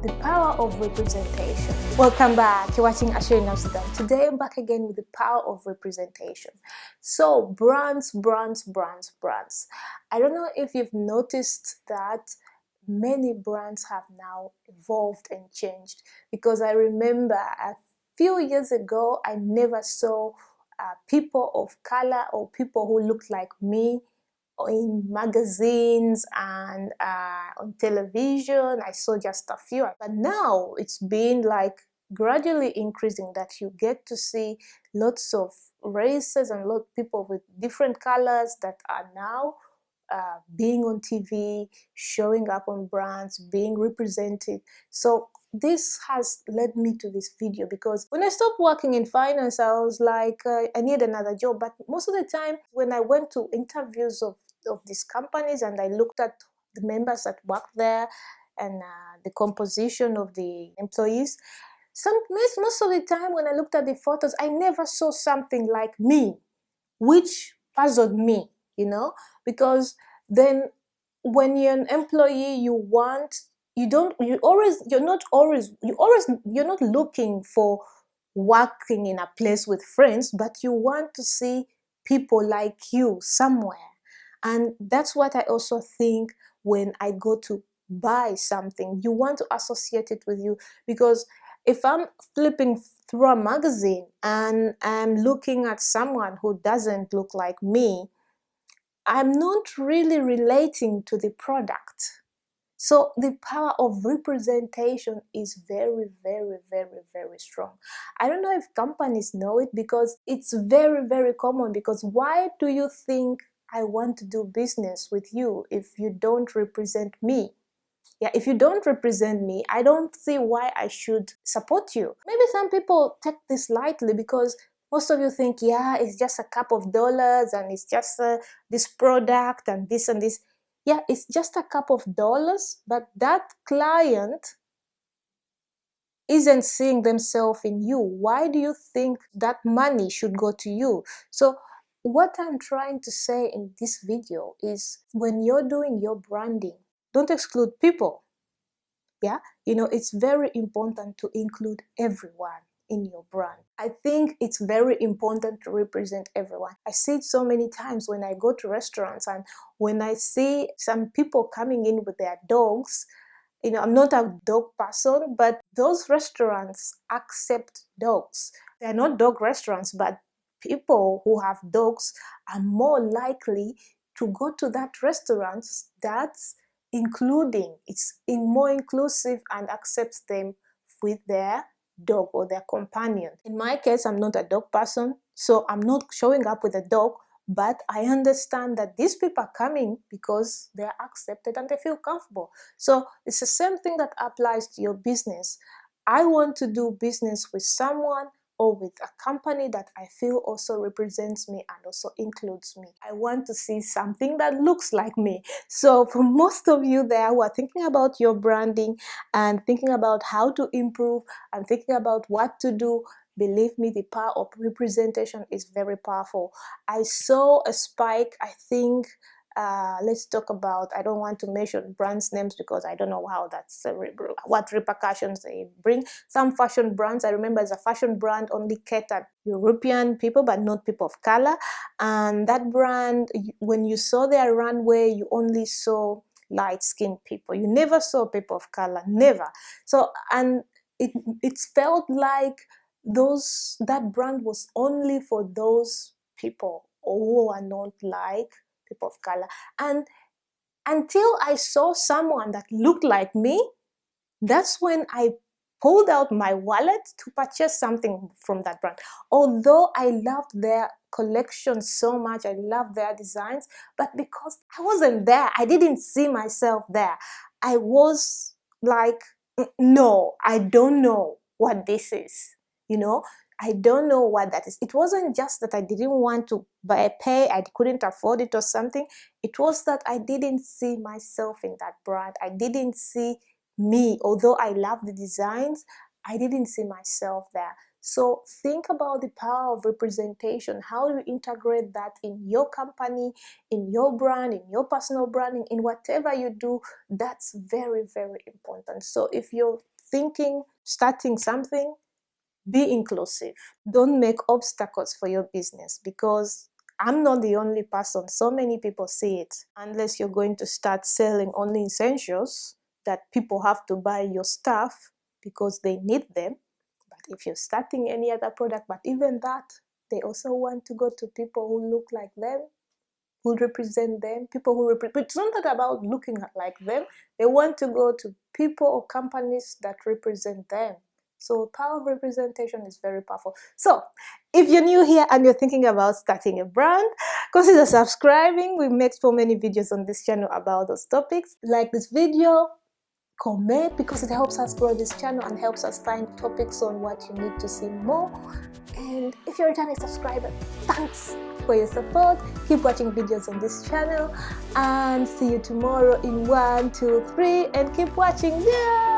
The power of representation. Welcome back. You're watching ACIERO in Amsterdam. Today I'm back again with the power of representation. So brands. I don't know if you've noticed that many brands have now evolved and changed, because I remember a few years ago I never saw people of color or people who looked like me in magazines and on television. I saw just a few, but now it's been like gradually increasing that you get to see lots of races and lot of people with different colors that are now being on TV, showing up on brands, being represented. So this has led me to this video, because when I stopped working in finance, I was like, I need another job. But most of the time when I went to interviews of these companies and I looked at the members that work there and the composition of the employees, most of the time when I looked at the photos, I never saw something like me, which puzzled me, because then when you're an employee, you're not looking for working in a place with friends, but you want to see people like you somewhere. And that's what I also think when I go to buy something. You want to associate it with you, because if I'm flipping through a magazine and I'm looking at someone who doesn't look like me, I'm not really relating to the product. So the power of representation is very, very strong. I don't know if companies know it, because it's very, very common. Because why do you think I want to do business with you if you don't represent me? Yeah, if you don't represent me, I don't see why I should support you. Maybe some people take this lightly, because most of you think, yeah, it's just a couple of dollars and it's just this product and this and this. Yeah, it's just a couple of dollars, but that client isn't seeing themselves in you. Why do you think that money should go to you? So what I'm trying to say in this video is, when you're doing your branding, don't exclude people. Yeah, it's very important to include everyone in your brand. I think it's very important to represent everyone. I see it so many times when I go to restaurants, and when I see some people coming in with their dogs. I'm not a dog person, but those restaurants accept dogs. They're not dog restaurants, but people who have dogs are more likely to go to that restaurant that's more inclusive and accepts them with their dog or their companion. In my case, I'm not a dog person, so I'm not showing up with a dog, but I understand that these people are coming because they are accepted and they feel comfortable. So it's the same thing that applies to your business. I want to do business with someone or with a company that I feel also represents me and also includes me. I want to see something that looks like me. So for most of you there who are thinking about your branding and thinking about how to improve and thinking about what to do, believe me, the power of representation is very powerful. I saw a spike, I think, let's talk about, I don't want to mention brands' names because I don't know how what repercussions they bring. Some fashion brands, I remember as a fashion brand only catered European people but not people of color. And that brand, when you saw their runway, you only saw light-skinned people. You never saw people of color, never. So, and it felt like that brand was only for those people who are not like people of color. And until I saw someone that looked like me, that's when I pulled out my wallet to purchase something from that brand. Although I loved their collection so much, I loved their designs, but because I wasn't there, I didn't see myself there. I was like, no, I don't know what this is, I don't know what that is. It wasn't just that I didn't want to pay, I couldn't afford it or something. It was that I didn't see myself in that brand. I didn't see me. Although I love the designs, I didn't see myself there. So think about the power of representation. How do you integrate that in your company, in your brand, in your personal branding, in whatever you do? That's very, very important. So if you're thinking, starting something, be inclusive. Don't make obstacles for your business, because I'm not the only person. So many people see it. Unless you're going to start selling only essentials that people have to buy your stuff because they need them. But if you're starting any other product, but even that, they also want to go to people who look like them, who represent them, people who represent. It's not about looking like them. They want to go to people or companies that represent them. So power of representation is very powerful. So if you're new here and you're thinking about starting a brand, consider subscribing. We make so many videos on this channel about those topics. Like this video, comment, because it helps us grow this channel and helps us find topics on what you need to see more. And if you're a returning subscriber, thanks for your support. Keep watching videos on this channel, and see you tomorrow in 1, 2, 3, and keep watching. Yeah.